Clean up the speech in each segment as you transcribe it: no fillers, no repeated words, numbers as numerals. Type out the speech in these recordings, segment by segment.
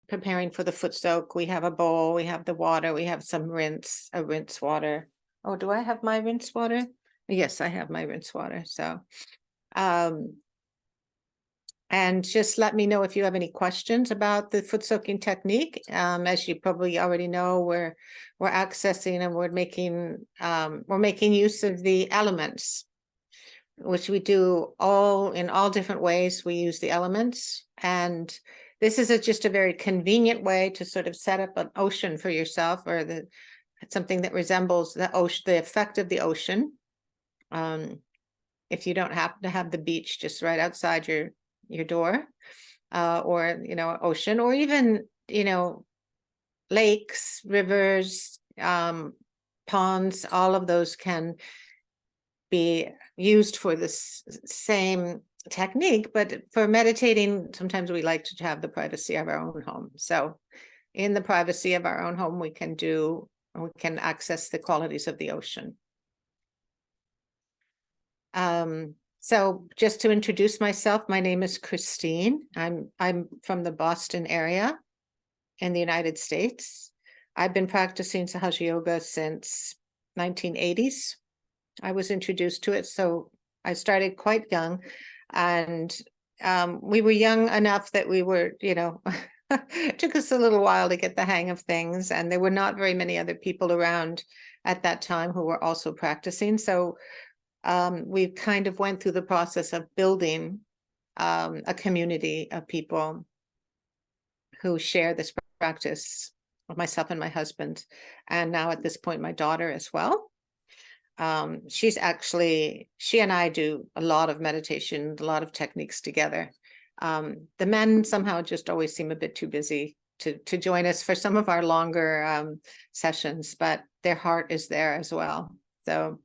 preparing for the foot soak, we have a bowl, we have the water, we have some rinse water. Oh, do I have my rinse water? Yes, I have my rinse water. So, and just let me know if you have any questions about the foot soaking technique. As you probably already know, we're accessing and we're making use of the elements, which we do in all different ways. We use the elements, and this is just a very convenient way to sort of set up an ocean for yourself, or something that resembles the ocean, the effect of the ocean. If you don't happen to have the beach just right outside your door, or ocean, or even lakes, rivers, ponds, all of those can be used for this same technique. But for meditating, sometimes we like to have the privacy of our own home. So in the privacy of our own home, we can access the qualities of the ocean. So just to introduce myself, my name is Christine. I'm from the Boston area in the United States. I've been practicing Sahaja Yoga since 1980s. I was introduced to it, so I started quite young, and we were young enough that we were, it took us a little while to get the hang of things, and there were not very many other people around at that time who were also practicing. So we kind of went through the process of building a community of people who share this practice with myself and my husband, and now at this point, my daughter as well. She and I do a lot of meditation, a lot of techniques together. The men somehow just always seem a bit too busy to join us for some of our longer sessions, but their heart is there as well. So,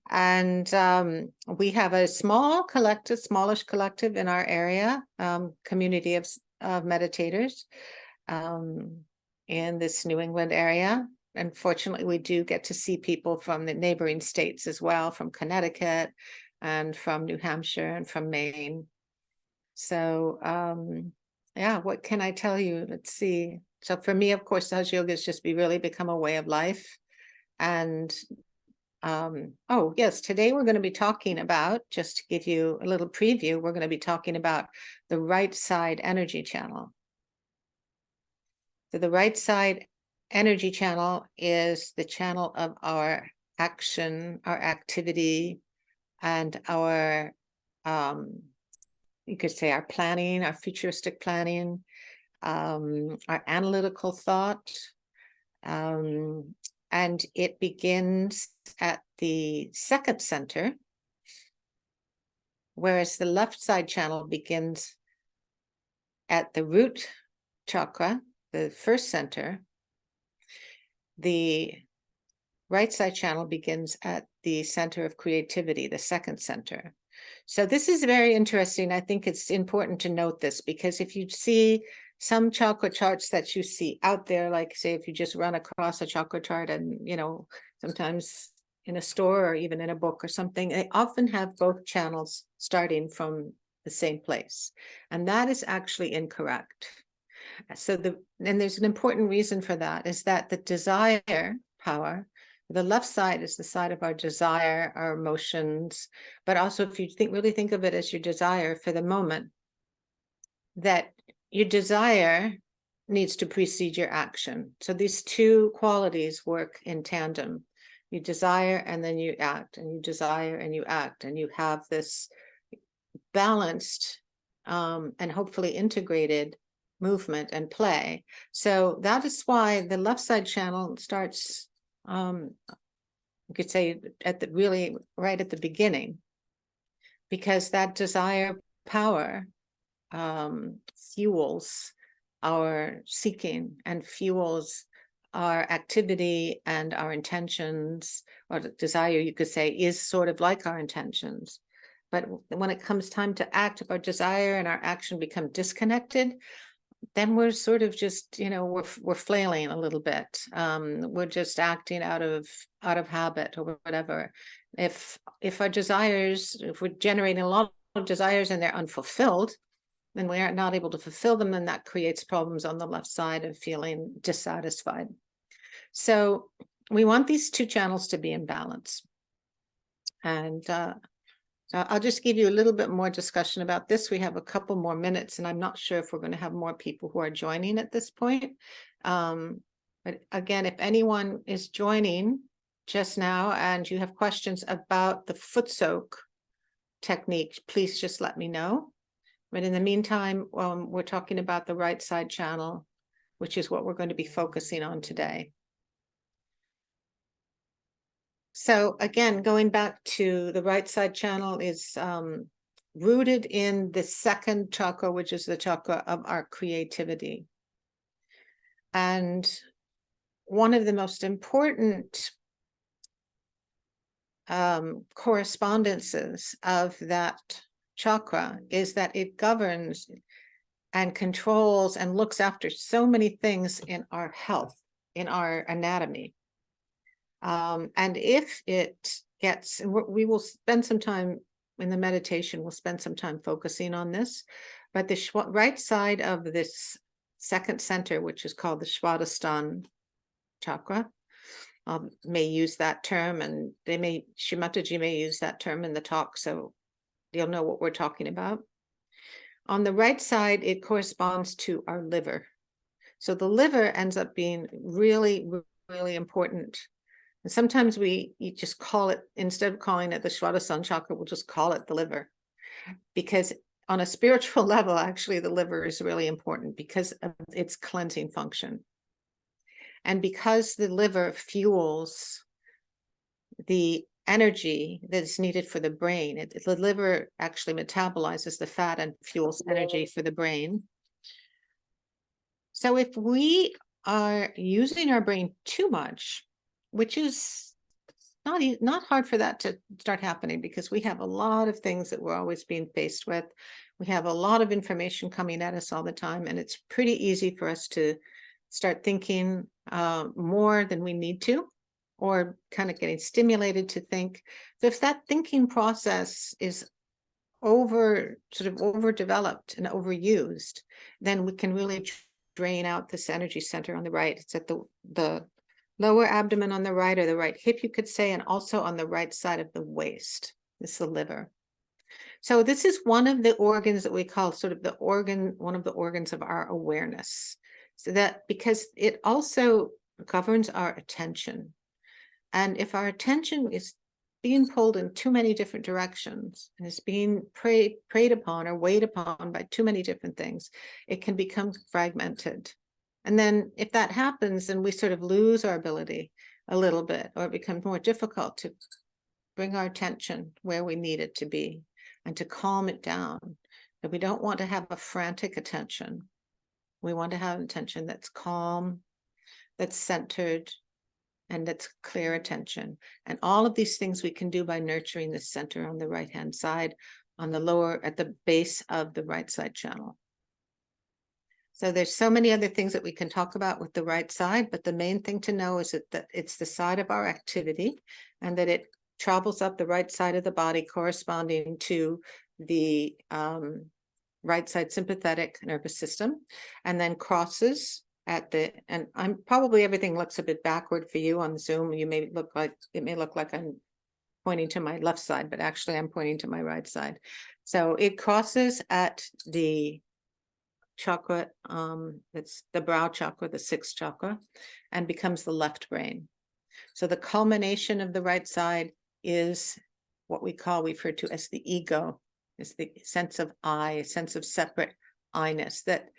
and we have a smallish collective in our area, community of meditators in this New England area. Unfortunately, we do get to see people from the neighboring states as well, from Connecticut and from New Hampshire and from Maine. So, yeah, what can I tell you? Let's see. So for me, of course, Sahaja Yoga has just really become a way of life. And oh, yes, today we're going to be talking about, just to give you a little preview, we're going to be talking about the right side energy channel. So the right side energy channel is the channel of our action, our activity, and our, you could say, our planning, our futuristic planning, our analytical thought. And it begins at the second center, whereas the left side channel begins at the root chakra, the first center. The right side channel begins at the center of creativity, the second center. So this is very interesting. I think it's important to note this, because if you see some chakra charts that you see out there, like say if you just run across a chakra chart and, sometimes in a store or even in a book or something, they often have both channels starting from the same place. And that is actually incorrect. So and there's an important reason for that, is that the desire power, the left side is the side of our desire, our emotions, but also if you really think of it as your desire for the moment, that your desire needs to precede your action. So these two qualities work in tandem. You desire and then you act, and you desire and you act, and you have this balanced and hopefully integrated movement and play. So that is why the left side channel starts, you could say, right at the beginning, because that desire power fuels our seeking and fuels our activity and our intentions, or the desire, you could say, is sort of like our intentions. But when it comes time to act, if our desire and our action become disconnected, then we're sort of just, we're flailing a little bit. We're just acting out of habit or whatever. If our desires, if we're generating a lot of desires and they're unfulfilled, and we are not able to fulfill them, then that creates problems on the left side of feeling dissatisfied. So we want these two channels to be in balance. And so I'll just give you a little bit more discussion about this. We have a couple more minutes, and I'm not sure if we're going to have more people who are joining at this point. But again, if anyone is joining just now and you have questions about the Footsoak technique, please just let me know. But in the meantime, we're talking about the right side channel, which is what we're going to be focusing on today. So again, going back to the right side channel is rooted in the second chakra, which is the chakra of our creativity. And one of the most important correspondences of that chakra is that it governs and controls and looks after so many things in our health, in our anatomy. And if it gets, and we will spend some time in the meditation, we'll spend some time focusing on this, but the right side of this second center, which is called the Swadhisthana chakra, may use that term, and Shimataji may use that term in the talk, so you'll know what we're talking about. On the right side, it corresponds to our liver. So the liver ends up being really, really important. And sometimes you just call it, instead of calling it the Swadhisthana chakra, we'll just call it the liver. Because on a spiritual level, actually, the liver is really important because of its cleansing function. And because the liver fuels the energy that's needed for the brain, the liver actually metabolizes the fat and fuels energy for the brain. So if we are using our brain too much, which is not hard for that to start happening, because we have a lot of things that we're always being faced with. We have a lot of information coming at us all the time, and it's pretty easy for us to start thinking more than we need to, or kind of getting stimulated to think. So if that thinking process is overdeveloped and overused, then we can really drain out this energy center on the right. It's at the lower abdomen on the right, or the right hip, you could say, and also on the right side of the waist. This is the liver. So this is one of the organs that we call sort of one of the organs of our awareness. So that, because it also governs our attention. And if our attention is being pulled in too many different directions, and is being preyed upon or weighed upon by too many different things, it can become fragmented. And then if that happens, then we sort of lose our ability a little bit, or it becomes more difficult to bring our attention where we need it to be and to calm it down. But we don't want to have a frantic attention. We want to have attention that's calm, that's centered, and that's clear attention. And all of these things we can do by nurturing the center on the right-hand side, on the lower, at the base of the right side channel. So there's so many other things that we can talk about with the right side, but the main thing to know is that it's the side of our activity, and that it travels up the right side of the body corresponding to the right side sympathetic nervous system, and then crosses at and I'm probably, everything looks a bit backward for you on Zoom. It may look like I'm pointing to my left side, but actually I'm pointing to my right side. So it crosses at the chakra, it's the brow chakra, the sixth chakra, and becomes the left brain. So the culmination of the right side is what we refer to as the ego. It's the sense of I, a sense of separate I-ness that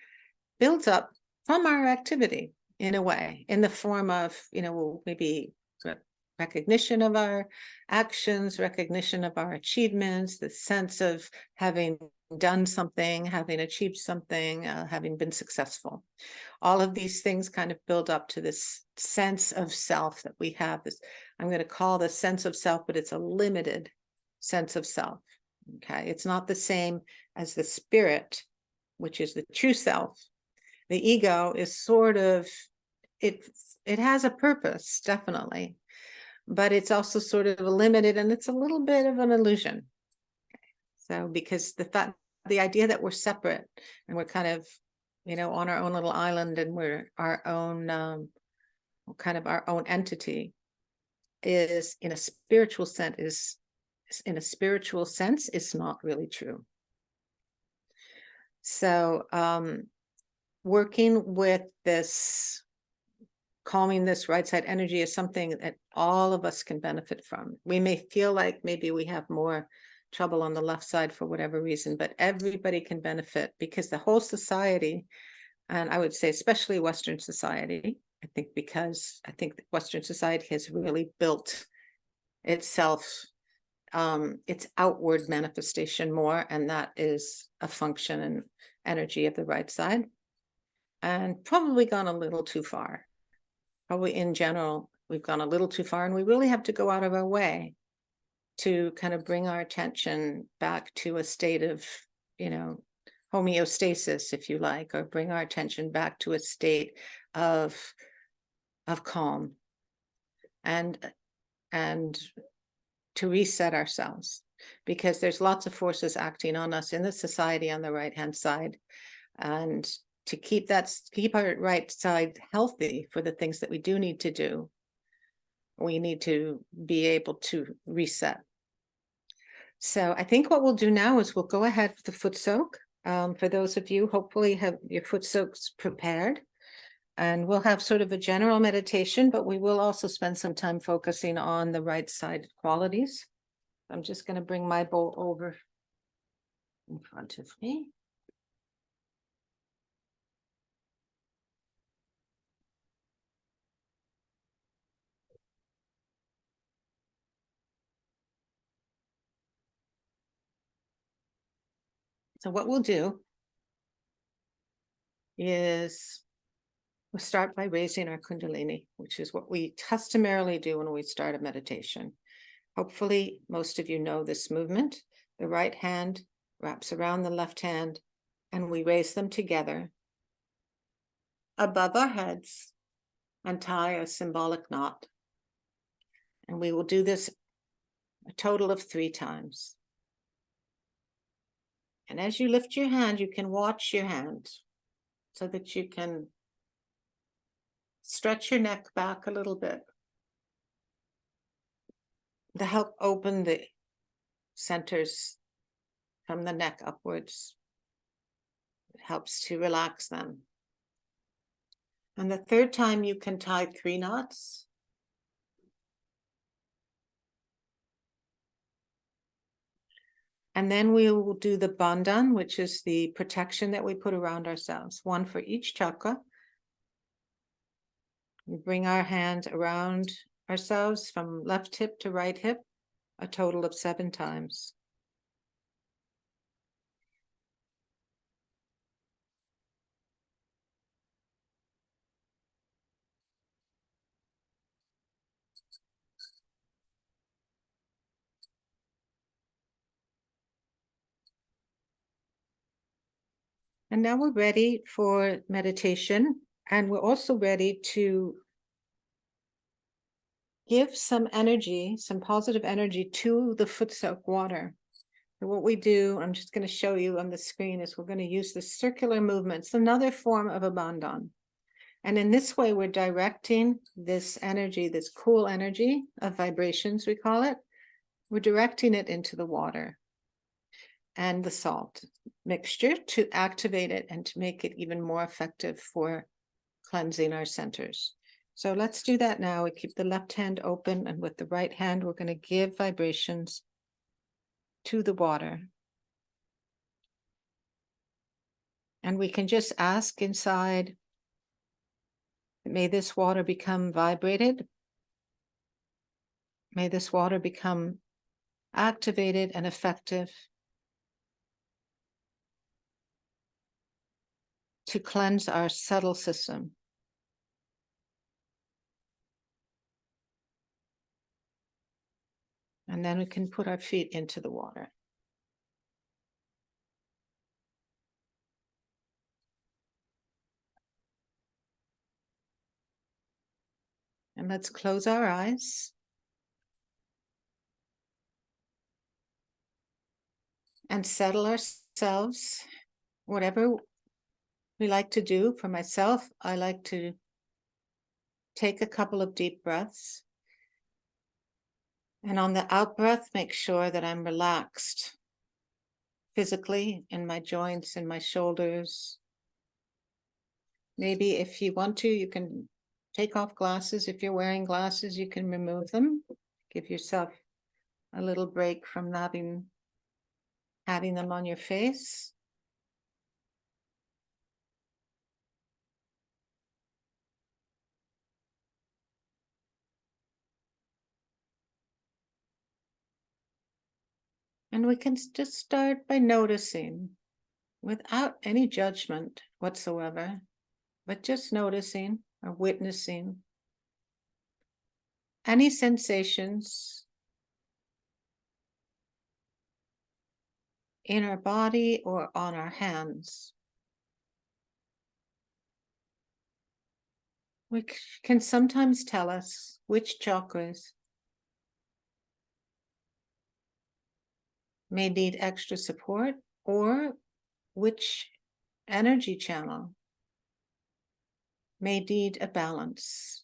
builds up from our activity in a way, in the form of, maybe recognition of our actions, recognition of our achievements, the sense of having done something, having achieved something, having been successful. All of these things kind of build up to this sense of self that we have. This, I'm going to call the sense of self, but it's a limited sense of self. Okay, it's not the same as the spirit, which is the true self. The ego is sort of, it has a purpose, definitely, but it's also sort of limited, and it's a little bit of an illusion. So because the the idea that we're separate and we're kind of, on our own little island, and we're our own, kind of our own entity, is in a spiritual sense is not really true. So working with this, calming this right side energy is something that all of us can benefit from. We may feel like maybe we have more trouble on the left side for whatever reason, but everybody can benefit, because the whole society, and I would say especially Western society, because I think Western society has really built itself, its outward manifestation more, and that is a function and energy of the right side, and probably gone a little too far. Probably in general, we've gone a little too far, and we really have to go out of our way to kind of bring our attention back to a state of, homeostasis, if you like, or bring our attention back to a state of calm, and to reset ourselves, because there's lots of forces acting on us in the society on the right hand side, and to keep our right side healthy for the things that we do need to do, we need to be able to reset. So I think what we'll do now is we'll go ahead with the foot soak. For those of you, hopefully have your foot soaks prepared, and we'll have sort of a general meditation, but we will also spend some time focusing on the right side qualities. I'm just going to bring my bowl over in front of me. So what we'll do is we'll start by raising our Kundalini, which is what we customarily do when we start a meditation. Hopefully, most of you know this movement. The right hand wraps around the left hand, and we raise them together above our heads and tie a symbolic knot. And we will do this a total of 3 times. And as you lift your hand, you can watch your hand so that you can stretch your neck back a little bit to help open the centers from the neck upwards. It helps to relax them. And the 3rd time, you can tie 3 knots. And then we will do the bandhan, which is the protection that we put around ourselves, 1 for each chakra. We bring our hand around ourselves from left hip to right hip, a total of 7 times. And now we're ready for meditation, and we're also ready to give some energy, some positive energy to the Footsoak water. And what we do, I'm just going to show you on the screen, is we're going to use the circular movements, another form of a bandhan. And in this way, we're directing this energy, this cool energy of vibrations, we call it, we're directing it into the water and the salt mixture to activate it and to make it even more effective for cleansing our centers. So let's do that now. We keep the left hand open, and with the right hand, we're going to give vibrations to the water. And we can just ask inside, may this water become vibrated. May this water become activated and effective to cleanse our subtle system. And then we can put our feet into the water. And let's close our eyes. And settle ourselves ourselves, whatever we like to do. For myself, I like to take a couple of deep breaths. And on the out breath, make sure that I'm relaxed physically in my joints and my shoulders. Maybe if you want to, you can take off glasses. If you're wearing glasses, you can remove them. Give yourself a little break from having them on your face. And we can just start by noticing without any judgment whatsoever, but just noticing or witnessing any sensations in our body or on our hands, which can sometimes tell us which chakras may need extra support or which energy channel may need a balance.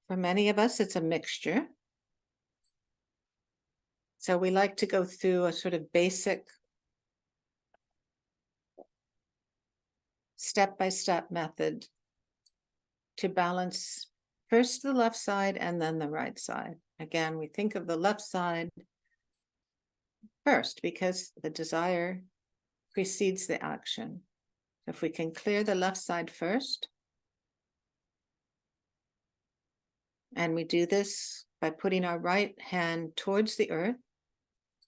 For many of us, it's a mixture. So we like to go through a sort of basic step-by-step method to balance first the left side and then the right side. Again, we think of the left side first because the desire precedes the action. If we can clear the left side first, and we do this by putting our right hand towards the earth,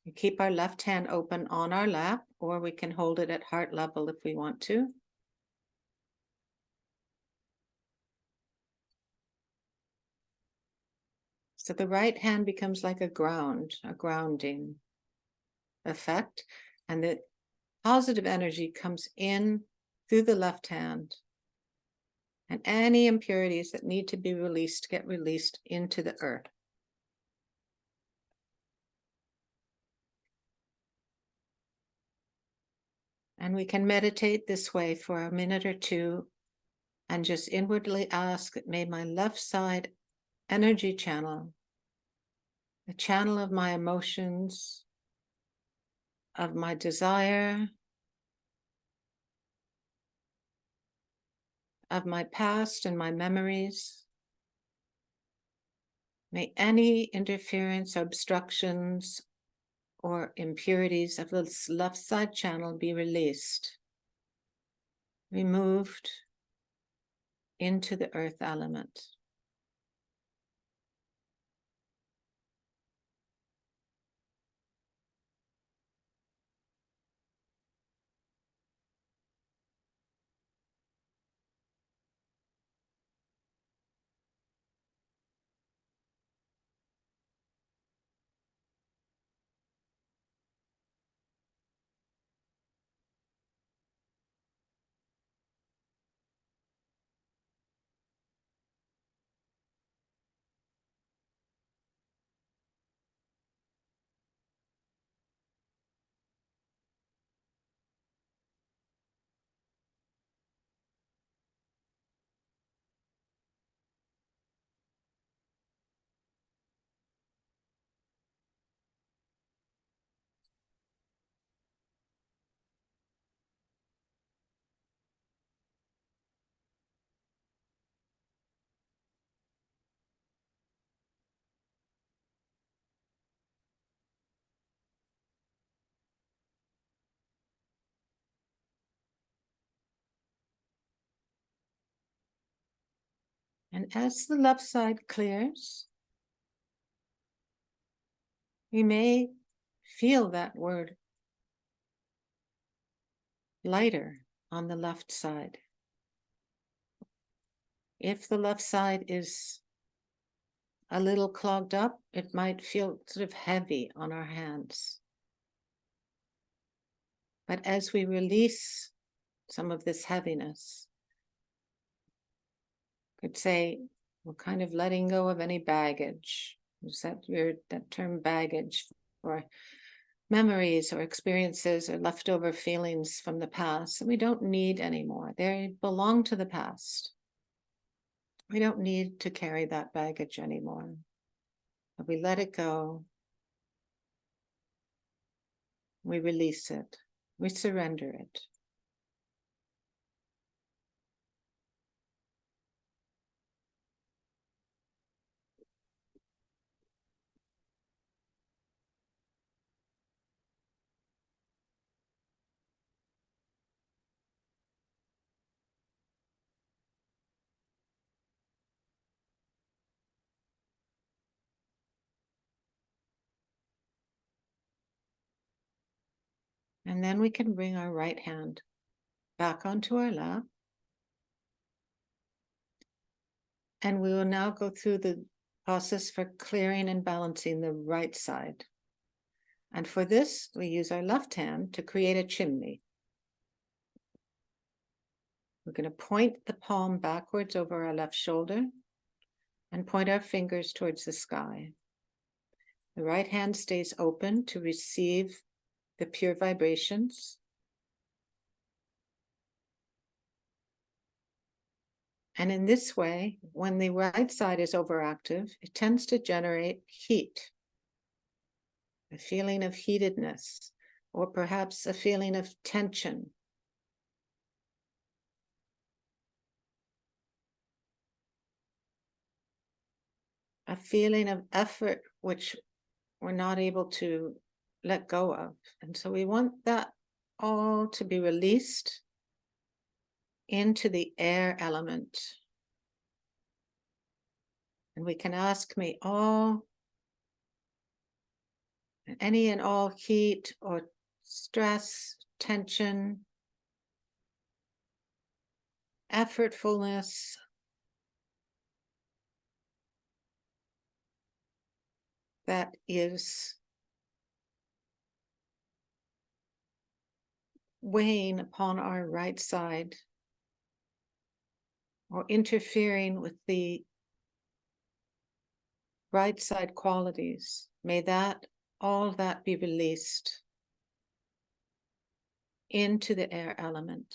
we keep our left hand open on our lap, or we can hold it at heart level if we want to. So the right hand becomes like a grounding effect, and the positive energy comes in through the left hand, and any impurities that need to be released get released into the earth. And we can meditate this way for a minute or two and just inwardly ask, may my left side energy channel, the channel of my emotions, of my desire, of my past and my memories, may any interference, obstructions, or impurities of the left side channel be released, removed into the earth element. And as the left side clears, we may feel that word lighter on the left side. If the left side is a little clogged up, it might feel sort of heavy on our hands. But as we release some of this heaviness, could say we're kind of letting go of any baggage, Is that that term baggage, or memories or experiences or leftover feelings from the past that we don't need anymore. They belong to the past. We don't need to carry that baggage anymore. If we let it go, we release it, we surrender it. And then we can bring our right hand back onto our lap. And we will now go through the process for clearing and balancing the right side. And for this, we use our left hand to create a chimney. We're going to point the palm backwards over our left shoulder and point our fingers towards the sky. The right hand stays open to receive the pure vibrations. And in this way, when the right side is overactive, it tends to generate heat, a feeling of heatedness, or perhaps a feeling of tension. A feeling of effort, which we're not able to let go of. And so we want that all to be released into the air element. And we can ask, may all, any and all heat or stress, tension, effortfulness, that is weighing upon our right side or interfering with the right side qualities, may that, all that be released into the air element.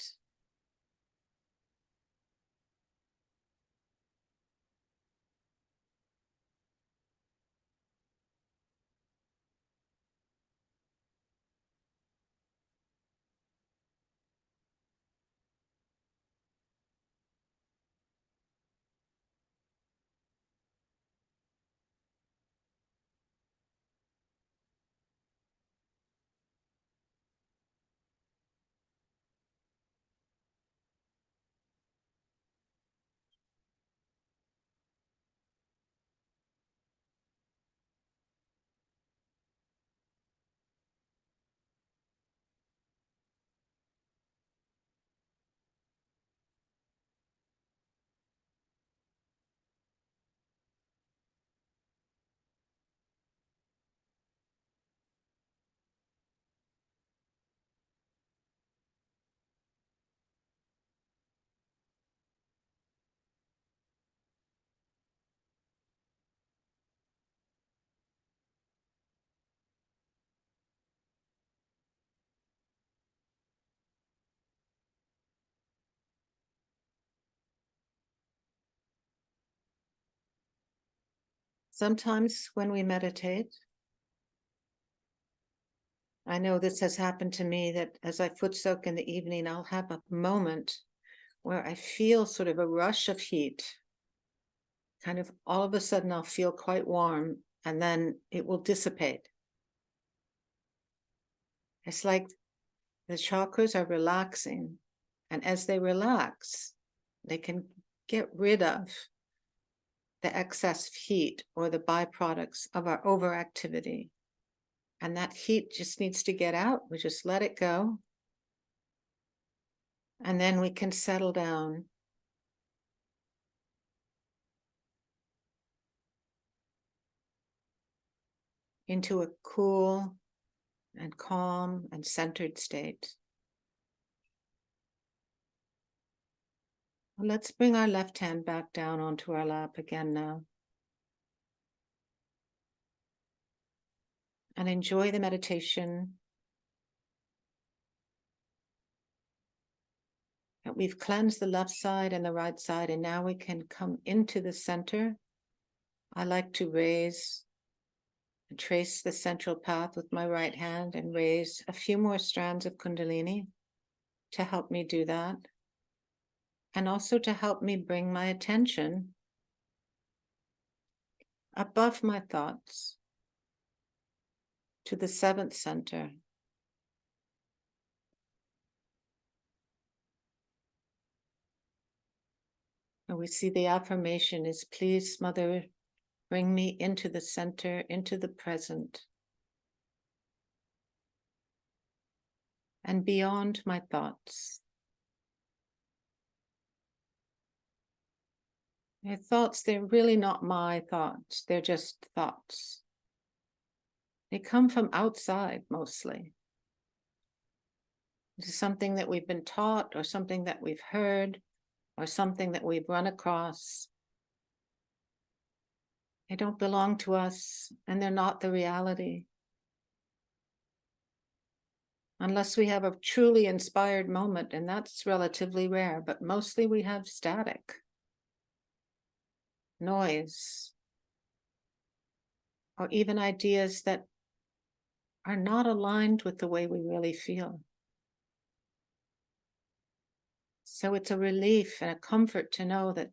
Sometimes when we meditate, I know this has happened to me, that as I foot soak in the evening, I'll have a moment where I feel sort of a rush of heat. Kind of all of a sudden I'll feel quite warm, and then it will dissipate. It's like the chakras are relaxing, and as they relax, they can get rid of the excess heat or the byproducts of our overactivity. And that heat just needs to get out. We just let it go. And then we can settle down. Into a cool and calm and centered state. Well, let's bring our left hand back down onto our lap again now. and enjoy the meditation. We've cleansed the left side and the right side, and now we can come into the center. I like to raise and trace the central path with my right hand and raise a few more strands of Kundalini to help me do that. And also to help me bring my attention above my thoughts to the seventh center. And we see the affirmation is, please, Mother, bring me into the center, into the present, and beyond my thoughts. My thoughts, they're really not my thoughts. They're just thoughts. They come from outside mostly. It's something that we've been taught, or something that we've heard, or something that we've run across. They don't belong to us, and they're not the reality. Unless we have a truly inspired moment, and that's relatively rare, but mostly we have static, noise, or even ideas that are not aligned with the way we really feel. So it's a relief and a comfort to know that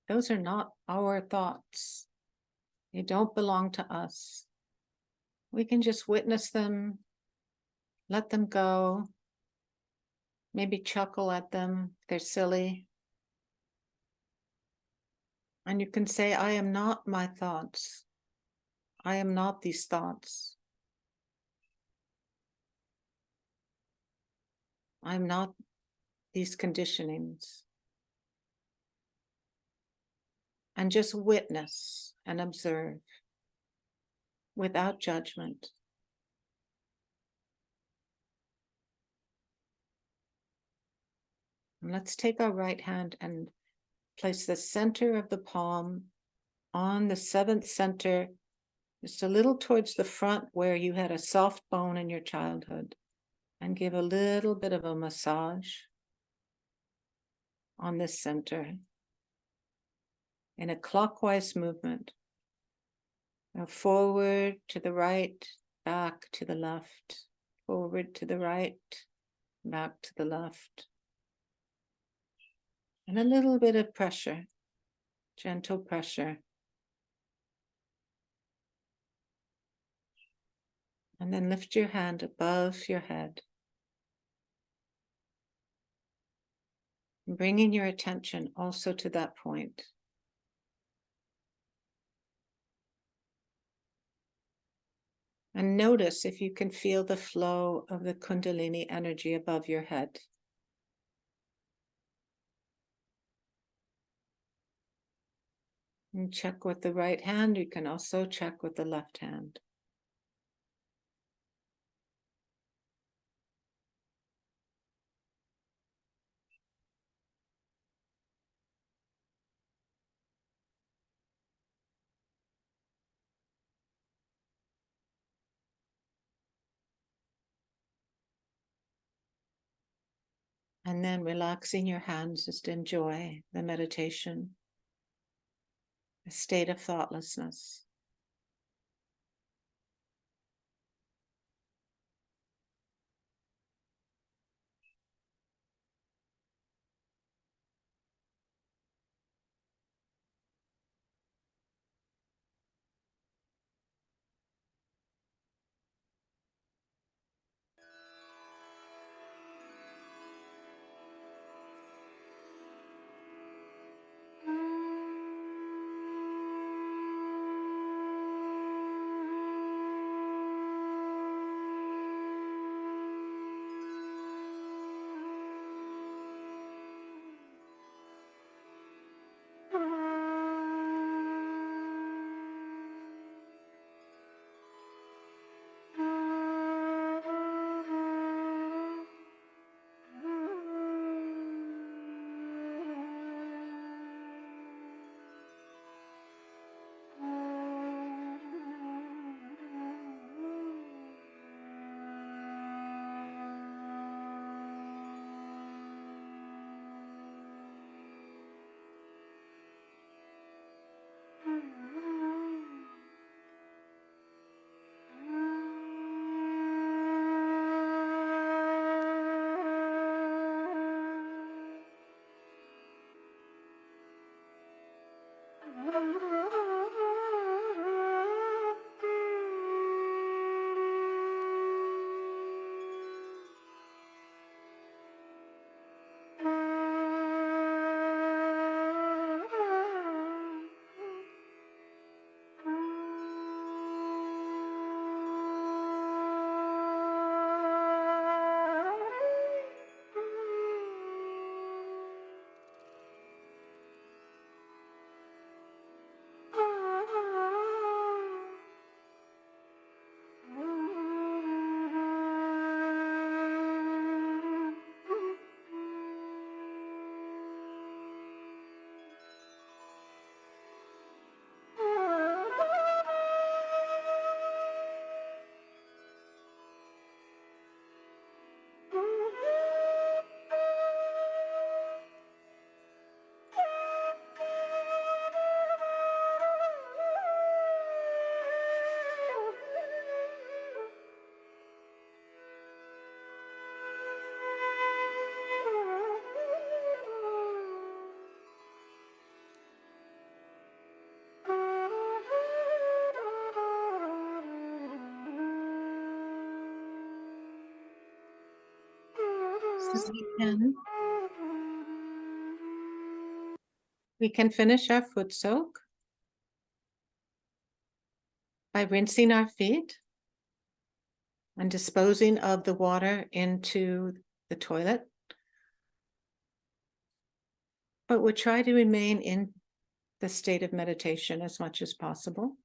those are not our thoughts. They don't belong to us. We can just witness them, let them go, maybe chuckle at them, they're silly. And you can say, I am not my thoughts. I am not these thoughts. I am not these conditionings. And just witness and observe without judgment. And let's take our right hand and place the center of the palm on the seventh center, just a little towards the front where you had a soft bone in your childhood, and give a little bit of a massage on this center in a clockwise movement. Now forward to the right, back to the left, forward to the right, back to the left. And a little bit of pressure, gentle pressure. And then lift your hand above your head, bringing your attention also to that point. And notice if you can feel the flow of the Kundalini energy above your head. And check with the right hand. You can also check with the left hand. And then relaxing your hands, just enjoy the meditation, a state of thoughtlessness. as we can. We can finish our foot soak by rinsing our feet and disposing of the water into the toilet. But we'll try to remain in the state of meditation as much as possible.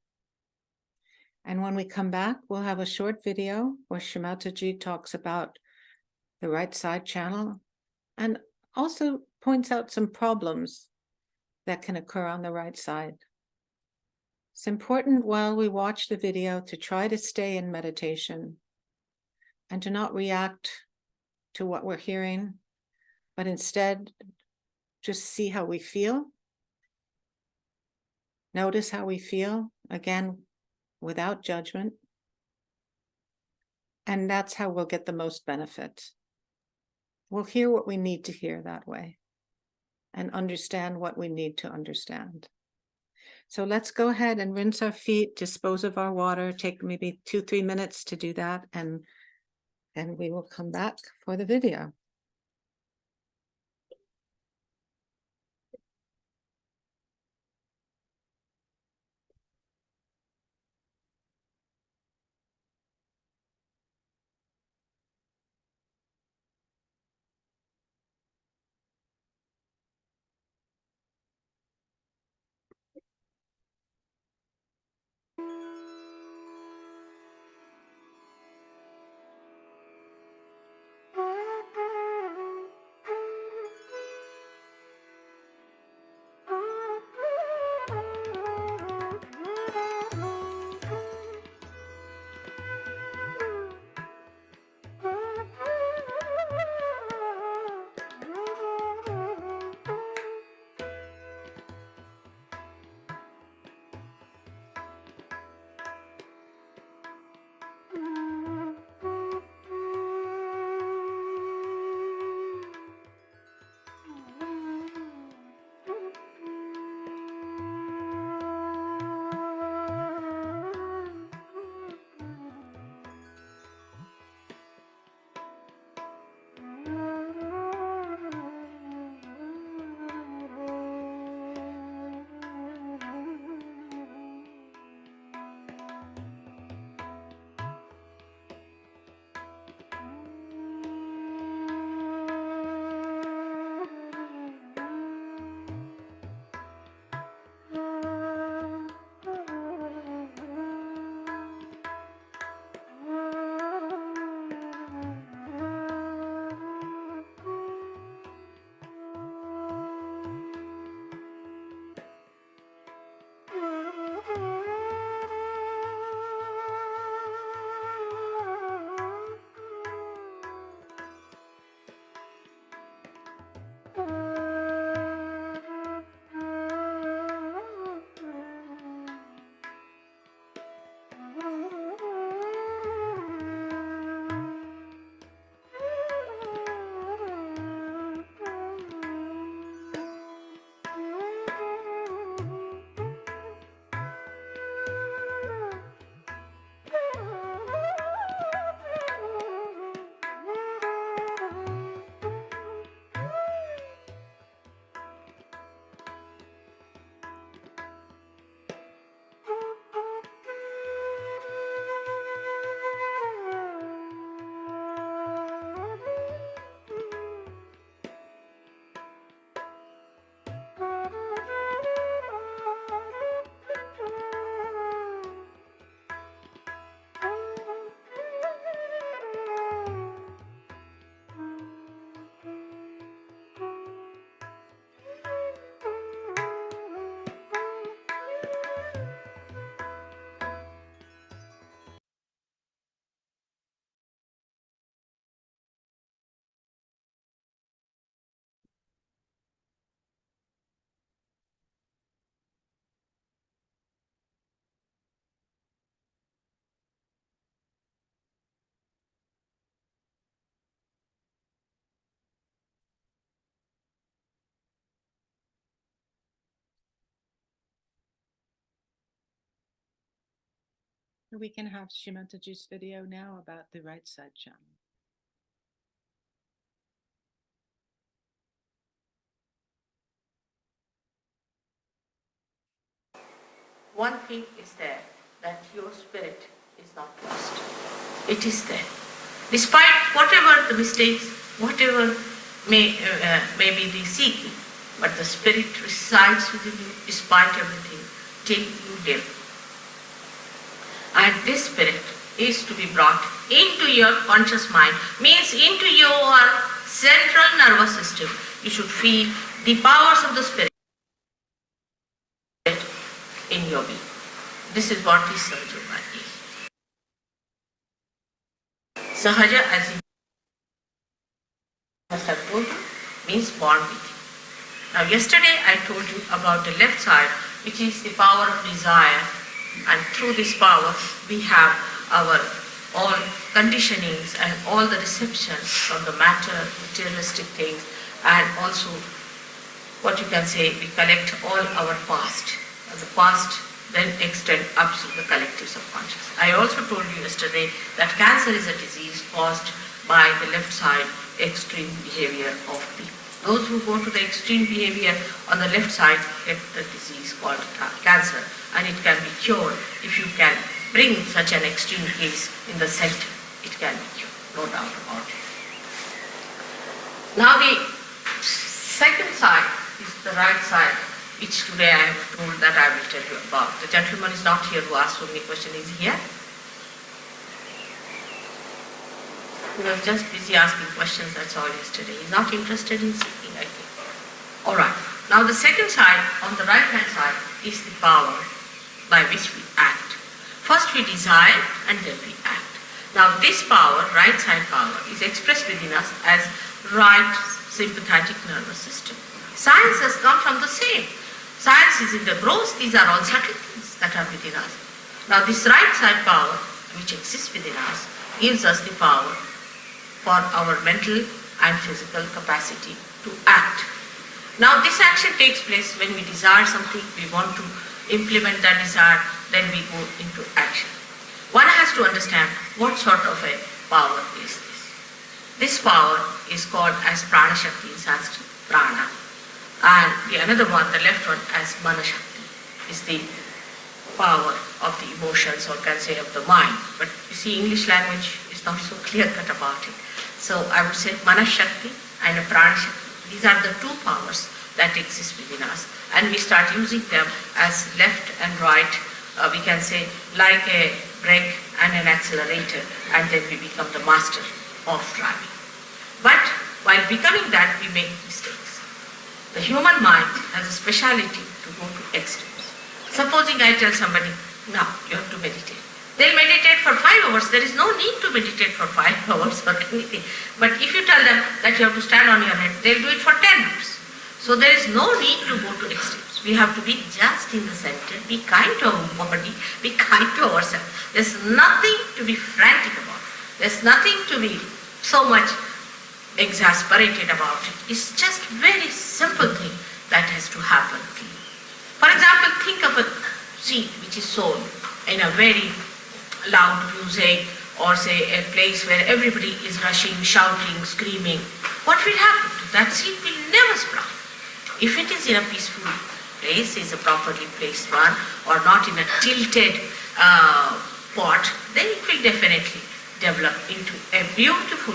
And when we come back, we'll have a short video where Shimataji talks about the right side channel and also points out some problems that can occur on the right side. It's important while we watch the video to try to stay in meditation and to not react to what we're hearing, but instead just see how we feel. Notice how we feel, again, without judgment. And that's how we'll get the most benefit. We'll hear what we need to hear that way and understand what we need to understand. So let's go ahead and rinse our feet, dispose of our water, take maybe 2-3 minutes to do that, and then we will come back for the video. We can have Shimataji's video now about the right side channel. one thing is there, that your spirit is not lost. It is there. Despite whatever the mistakes, whatever may be the seeking, but the spirit resides within you despite everything till you live. And this spirit is to be brought into your conscious mind, means into your central nervous system. You should feel the powers of the spirit in your being. This is what is Sahaja is. Sahaja, as you must have told you, means born with you. Now yesterday I told you about the left side, which is the power of desire, and through this power we have our all conditionings and all the receptions from the matter, materialistic things, and also what you can say, we collect all our past. And the past then extend up to the collective subconscious. I also told you yesterday that cancer is a disease caused by the left side extreme behavior of people. Those who go to the extreme behavior on the left side get the disease called cancer, and it can be cured if you can bring such an extreme case in the center. It can be cured, no doubt about it. Now the second side is the right side, which today I have told that I will tell you about. The gentleman is not here who asked so many questions. Is he here? He was just busy asking questions, that's all yesterday. He's not interested in seeking, I think. Alright, now the second side, on the right hand side, is the power by which we act. First we desire and then we act. Now this power, right side power, is expressed within us as right sympathetic nervous system. Science has come from the same. Science is in the gross, these are all subtle things that are within us. Now this right side power, which exists within us, gives us the power for our mental and physical capacity to act. Now this action takes place when we desire something, we want to implement that desire, then we go into action. One has to understand what sort of a power is this. This power is called as Prana Shakti in Sanskrit, Prana. And the another one, the left one, as Mana Shakti, is the power of the emotions, or can say of the mind. But you see, English language is not so clear-cut about it. So I would say Mana Shakti and a Prana Shakti. These are the two powers that exist within us, and we start using them as left and right, we can say like a brake and an accelerator, and then we become the master of driving. But while becoming that, we make mistakes. The human mind has a speciality to go to extremes. Supposing I tell somebody, now you have to meditate. They'll meditate for 5 hours. There is no need to meditate for 5 hours or anything. But if you tell them that you have to stand on your head, they'll do it for 10 hours. So there is no need to go to extremes. We have to be just in the center, be kind to our body, be kind to ourselves. There's nothing to be frantic about. There's nothing to be so much exasperated about it. It's just very simple thing that has to happen. For example, think of a seed which is sown in a very loud music, or say a place where everybody is rushing, shouting, screaming. What will happen? That seed will never sprout. If it is in a peaceful place, is a properly placed one, or not in a tilted pot, then it will definitely develop into a beautiful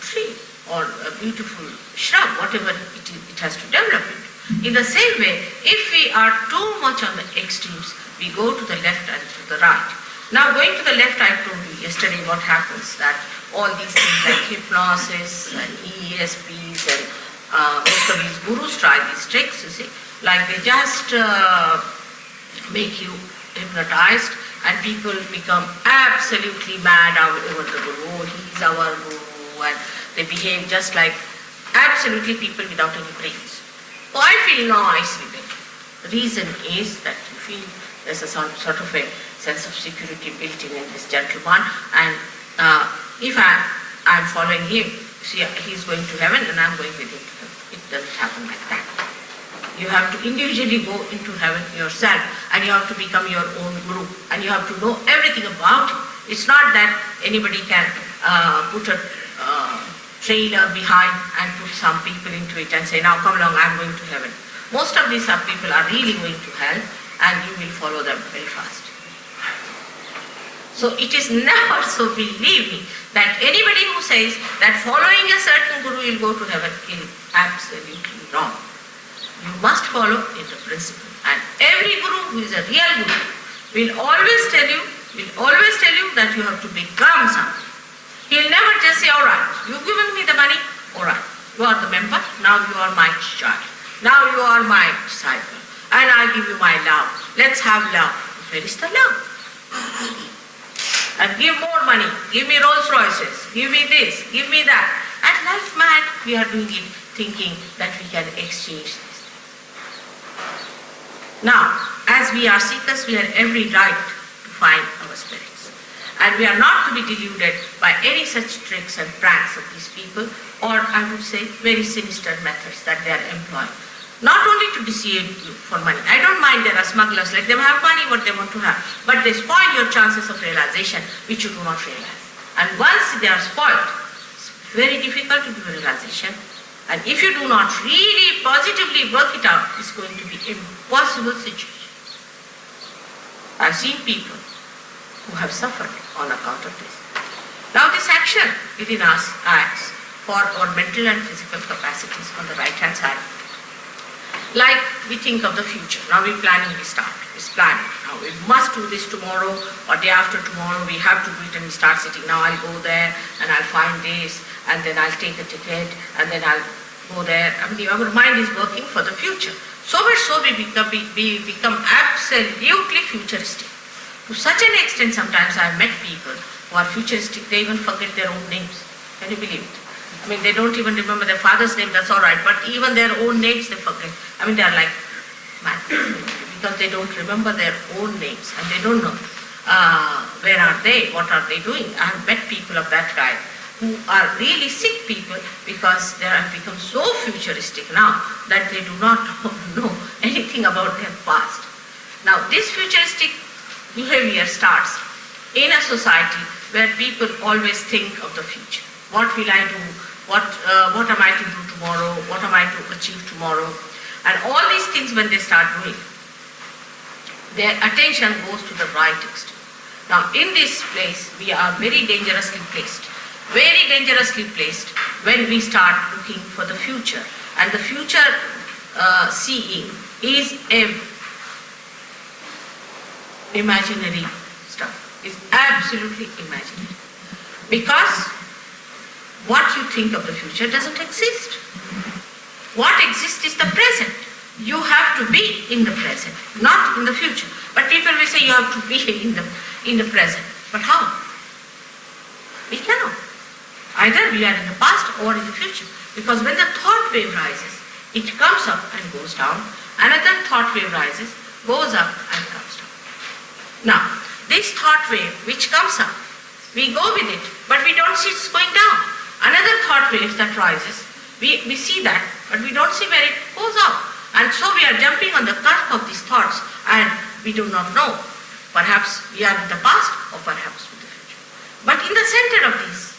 tree or a beautiful shrub, whatever it has to develop into. In the same way, if we are too much on the extremes, we go to the left and to the right. Now going to the left, I told you yesterday what happens, that all these things like hypnosis and ESPs and most of these gurus try these tricks, you see, like they just make you hypnotized and people become absolutely mad over the guru. Oh, he's our guru, and they behave just like absolutely people without any brains. So I feel nice with it. The reason is that you feel there's a sort of a sense of security built in this gentleman, and if I'm following him, see, he's going to heaven and I'm going with him to heaven. It doesn't happen like that. You have to individually go into heaven yourself, and you have to become your own guru, and you have to know everything about it. It's not that anybody can put a trailer behind and put some people into it and say, now come along, I'm going to heaven. Most of these people are really going to hell, and you will follow them very fast. So it is never so, believe me, that anybody who says that following a certain guru will go to heaven is absolutely wrong. You must follow in the principle. And every guru who is a real guru will always tell you that you have to become something. He'll never just say, all right, you've given me the money, all right, you are the member, now you are my child. Now you are my disciple. And I give you my love. Let's have love. Where is the love? And give more money, give me Rolls Royces, give me this, give me that. And life mad, we are doing it thinking that we can exchange this. Now, as we are seekers, we have every right to find our spirits. And we are not to be deluded by any such tricks and pranks of these people, or I would say very sinister methods that they are employing. Not only to deceive you for money. I don't mind there are smugglers, let them have money what they want to have. But they spoil your chances of realization, which you do not realize. And once they are spoiled, it's very difficult to do realization. And if you do not really positively work it out, it's going to be impossible situation. I've seen people who have suffered on account of this. Now this action within us acts for our mental and physical capacities on the right hand side. Like we think of the future. Now we're planning, we start. It's planning. Now we must do this tomorrow or day after tomorrow. We have to do it, and we start sitting. Now I'll go there and I'll find this, and then I'll take a ticket, and then I'll go there. I mean, our mind is working for the future. So much so we become absolutely futuristic. To such an extent, sometimes I've met people who are futuristic, they even forget their own names. Can you believe it? I mean, they don't even remember their father's name, that's all right, but even their own names they forget. I mean, they are like mad because they don't remember their own names and they don't know where are they, what are they doing. I have met people of that kind who are really sick people because they have become so futuristic now that they do not know anything about their past. Now, this futuristic behavior starts in a society where people always think of the future. What will I do? What am I to do tomorrow? What am I to achieve tomorrow? And all these things when they start doing, their attention goes to the right extent. Now in this place, we are very dangerously placed. Very dangerously placed when we start looking for the future. And the future seeing is imaginary stuff. It's absolutely imaginary. Because what you think of the future doesn't exist. What exists is the present. You have to be in the present, not in the future. But people will say you have to be in the present. But how? We cannot. Either we are in the past or in the future. Because when the thought wave rises, it comes up and goes down. Another thought wave rises, goes up and comes down. Now, this thought wave which comes up, we go with it, but we don't see it's going down. Another thought wave that rises, we see that, but we don't see where it goes out. And so we are jumping on the cusp of these thoughts and we do not know. Perhaps we are in the past or perhaps in the future. But in the center of these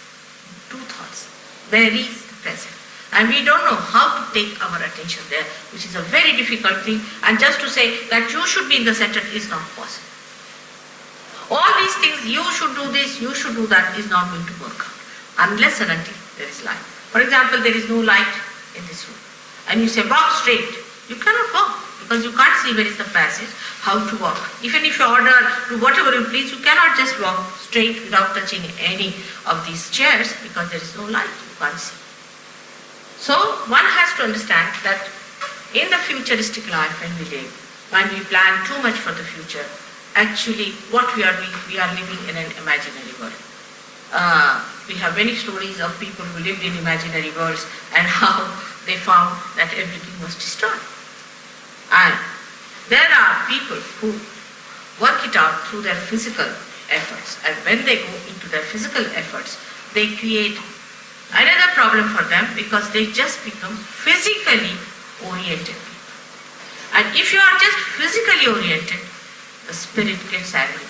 two thoughts, there is the present. And we don't know how to take our attention there, which is a very difficult thing. And just to say that you should be in the center is not possible. All these things, you should do this, you should do that, is not going to work out. Unless and until there is light. For example, there is no light in this room. And you say, walk straight. You cannot walk because you can't see where is the passage, how to walk. Even if you order, do whatever you please, you cannot just walk straight without touching any of these chairs because there is no light, you can't see. So one has to understand that in the futuristic life when we live, when we plan too much for the future, actually what we are doing, we are living in an imaginary world. We have many stories of people who lived in imaginary worlds and how they found that everything was destroyed. And there are people who work it out through their physical efforts, and when they go into their physical efforts, they create another problem for them because they just become physically oriented people. And if you are just physically oriented, the spirit gets angry.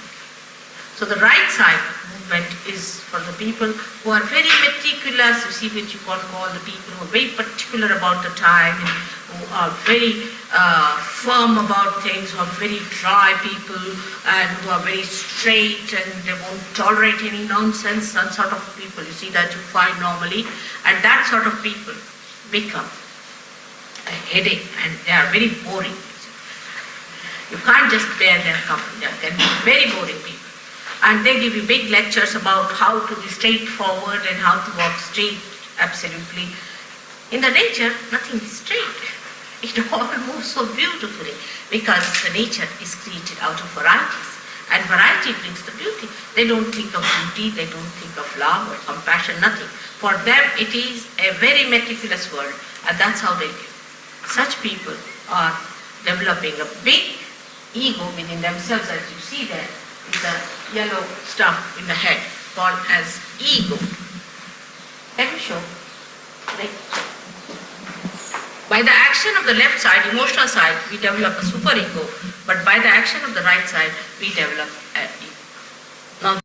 So the right side movement is for the people who are very meticulous, you see, which you can call the people who are very particular about the time, and who are very firm about things, who are very dry people, and who are very straight and they won't tolerate any nonsense, that sort of people you see that you find normally, and that sort of people become a headache and they are very boring. You can't just bear their company, they can be very boring people. And they give you big lectures about how to be straightforward and how to walk straight, absolutely. In the nature, nothing is straight. It all moves so beautifully because the nature is created out of varieties. And variety brings the beauty. They don't think of beauty, they don't think of love or compassion, nothing. For them, it is a very meticulous world, and that's how they live. Such people are developing a big ego within themselves, as you see there, is the yellow stuff in the head called as ego. Let me show. Like, by the action of the left side, emotional side, we develop a superego, but by the action of the right side, we develop an ego. Now,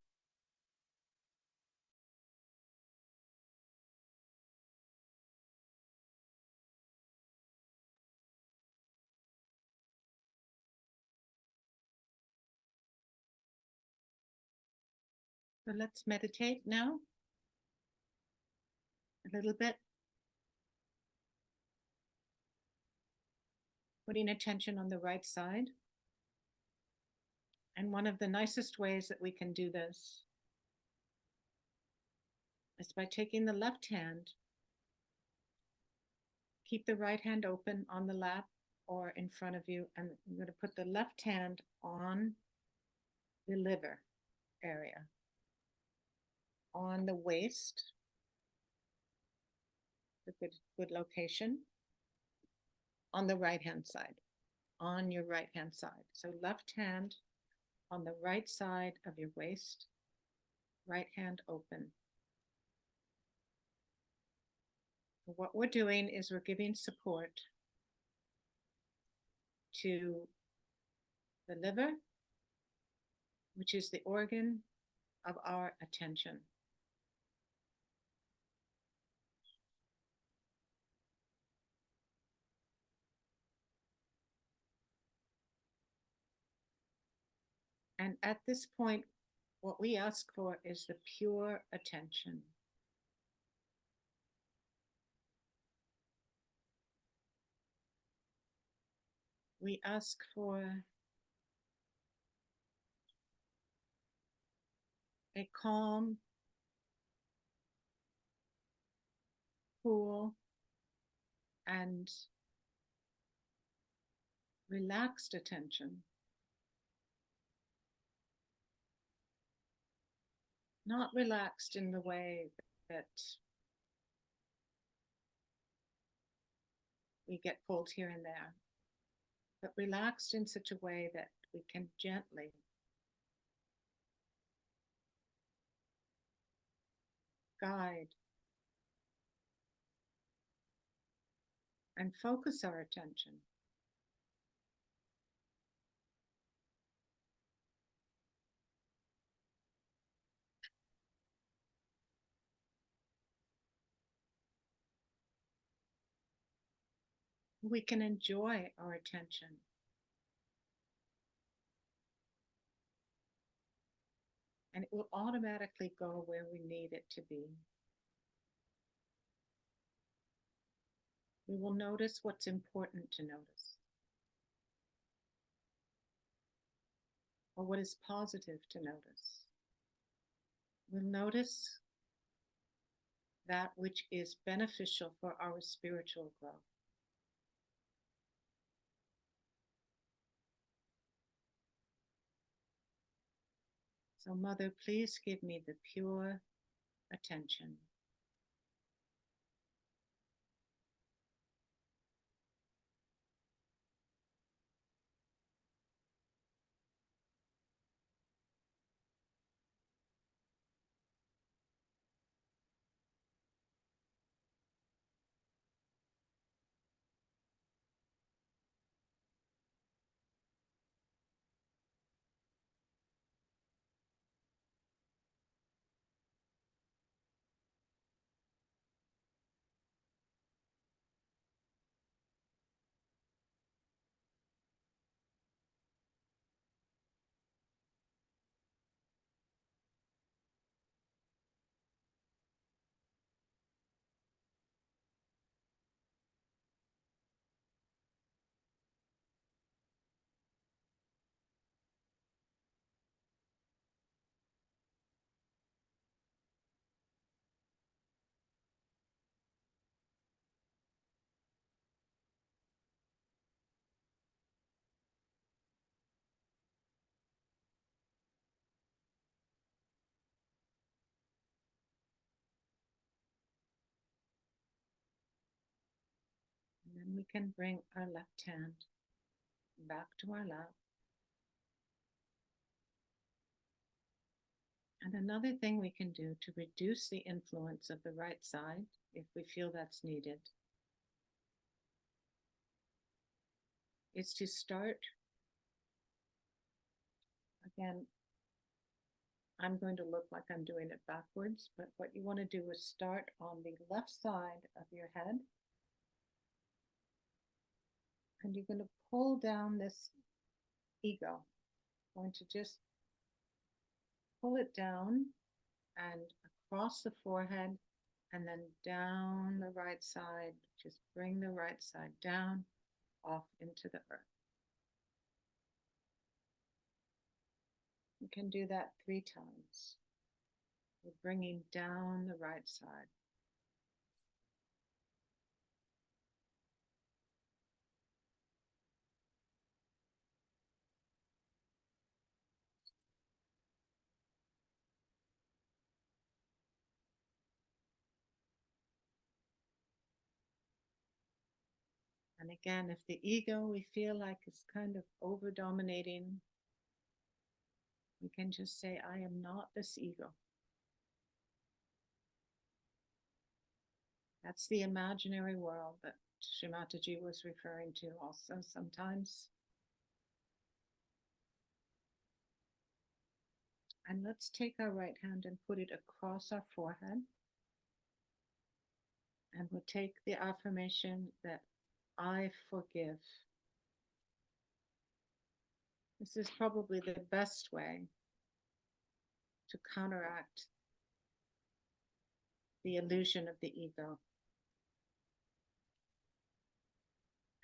So let's meditate now a little bit, putting attention on the right side. And one of the nicest ways that we can do this is by taking the left hand, keep the right hand open on the lap or in front of you, and I'm going to put the left hand on the liver area, on the waist, a good location, on the right hand side, on your right hand side. So left hand on the right side of your waist, right hand open. What we're doing is we're giving support to the liver, which is the organ of our attention. And at this point, what we ask for is the pure attention. We ask for a calm, cool, and relaxed attention. Not relaxed in the way that we get pulled here and there, but relaxed in such a way that we can gently guide and focus our attention. We can enjoy our attention. And it will automatically go where we need it to be. We will notice what's important to notice, or what is positive to notice. We'll notice that which is beneficial for our spiritual growth. So, Mother, please give me the pure attention. And we can bring our left hand back to our lap. And another thing we can do to reduce the influence of the right side, if we feel that's needed, is to start, again, I'm going to look like I'm doing it backwards, but what you want to do is start on the left side of your head. And you're going to pull down this ego. Going to just pull it down and across the forehead and then down the right side. Just bring the right side down, off into the earth. You can do that 3 times. We're bringing down the right side. And again, if the ego we feel like is kind of over dominating, we can just say, I am not this ego. That's the imaginary world that Shrimataji was referring to also sometimes. And let's take our right hand and put it across our forehead. And we'll take the affirmation that I forgive. This is probably the best way to counteract the illusion of the ego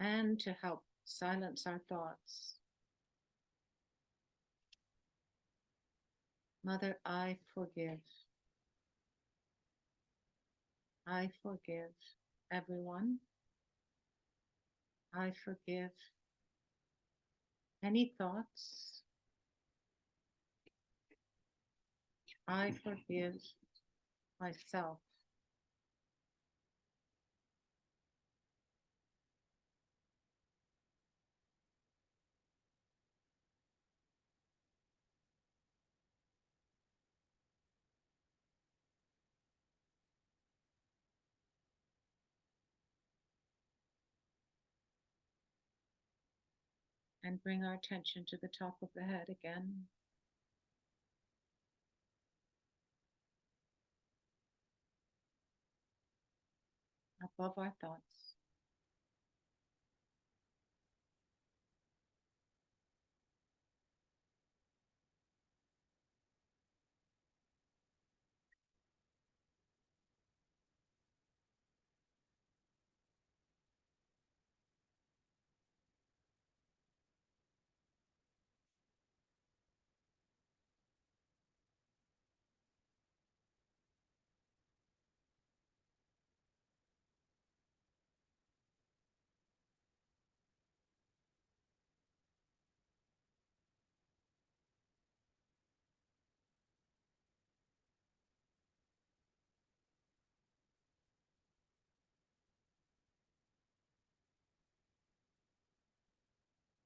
and to help silence our thoughts. Mother, I forgive. I forgive everyone. I forgive any thoughts. I forgive myself. And bring our attention to the top of the head again. Above our thoughts.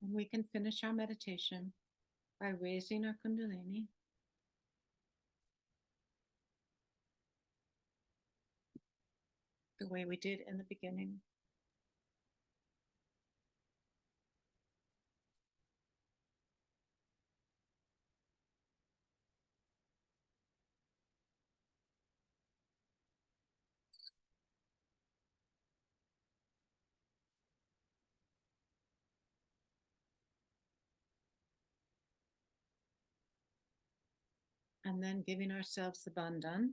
And we can finish our meditation by raising our Kundalini. The way we did in the beginning. And then giving ourselves the bandhan.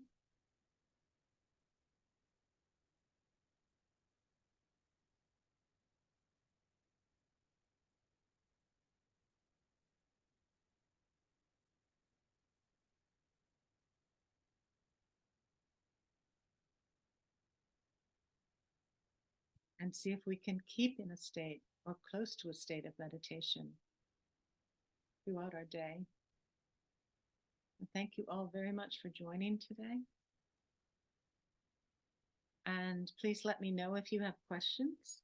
And see if we can keep in a state or close to a state of meditation throughout our day. And thank you all very much for joining today. And please let me know if you have questions.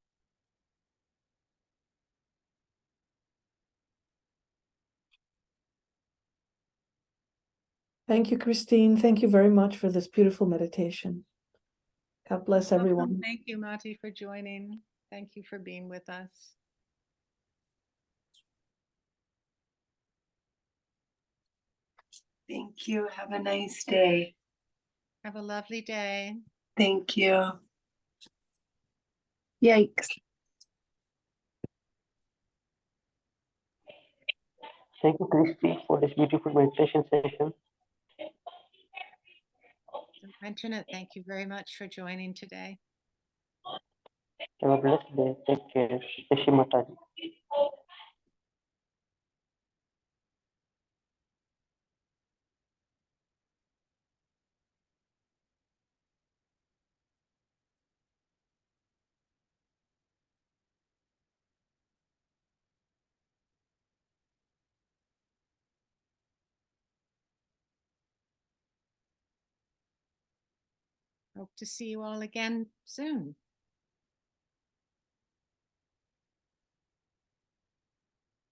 Thank you, Christine. Thank you very much for this beautiful meditation. God bless everyone. Welcome. Thank you, Mati, for joining. Thank you for being with us. Thank you. Have a nice day. Have a lovely day. Thank you. Yikes. Thank you, Christy, for this beautiful meditation session. Don't mention it. Thank you very much for joining today. Have a blessed day. Take care. Jai Mataji. Hope to see you all again soon.